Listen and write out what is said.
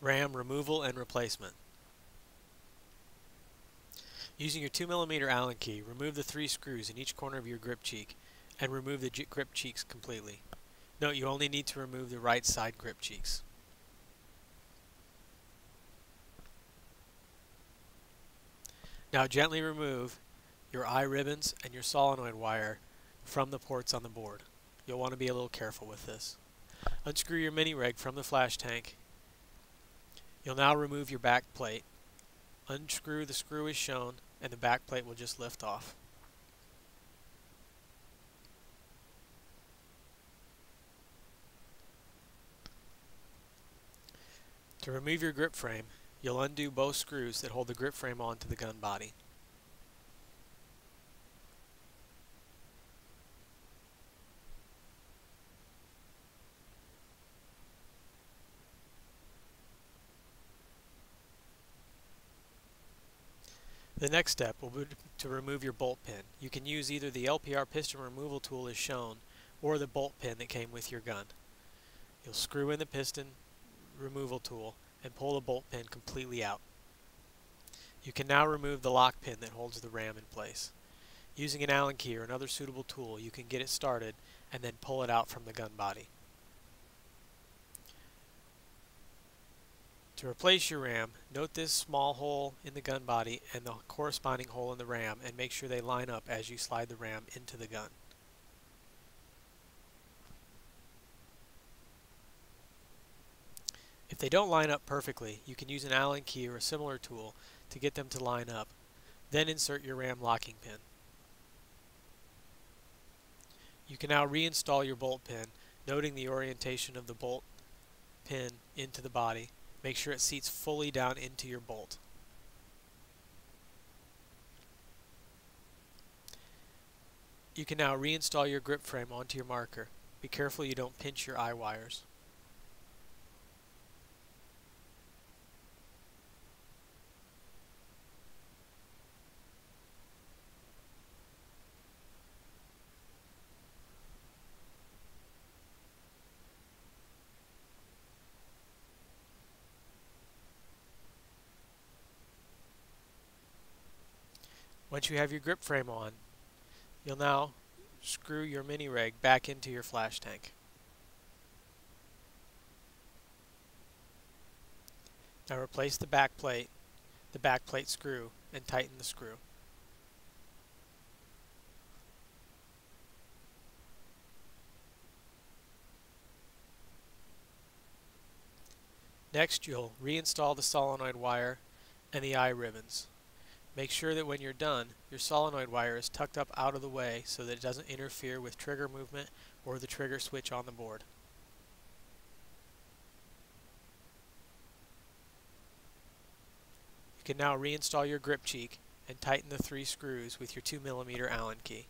Ram removal and replacement. Using your 2mm Allen key, remove the 3 screws in each corner of your grip cheek and remove the grip cheeks completely. Note you only need to remove the right side grip cheeks. Now gently remove your eye ribbons and your solenoid wire from the ports on the board. You'll want to be a little careful with this. Unscrew your mini reg from the flash tank. You'll now remove your back plate. Unscrew the screw as shown and the back plate will just lift off. To remove your grip frame, you'll undo both screws that hold the grip frame onto the gun body. The next step will be to remove your bolt pin. You can use either the LPR piston removal tool as shown or the bolt pin that came with your gun. You'll screw in the piston removal tool and pull the bolt pin completely out. You can now remove the lock pin that holds the ram in place. Using an Allen key or another suitable tool, you can get it started and then pull it out from the gun body. To replace your ram, note this small hole in the gun body and the corresponding hole in the ram and make sure they line up as you slide the ram into the gun. If they don't line up perfectly, you can use an Allen key or a similar tool to get them to line up. Then insert your ram locking pin. You can now reinstall your bolt pin, noting the orientation of the bolt pin into the body. Make sure it seats fully down into your bolt. You can now reinstall your grip frame onto your marker. Be careful you don't pinch your eye wires. Once you have your grip frame on, you'll now screw your mini reg back into your flash tank. Now replace the back plate screw, and tighten the screw. Next, you'll reinstall the solenoid wire and the eye ribbons. Make sure that when you're done, your solenoid wire is tucked up out of the way so that it doesn't interfere with trigger movement or the trigger switch on the board. You can now reinstall your grip cheek and tighten the 3 screws with your 2mm Allen key.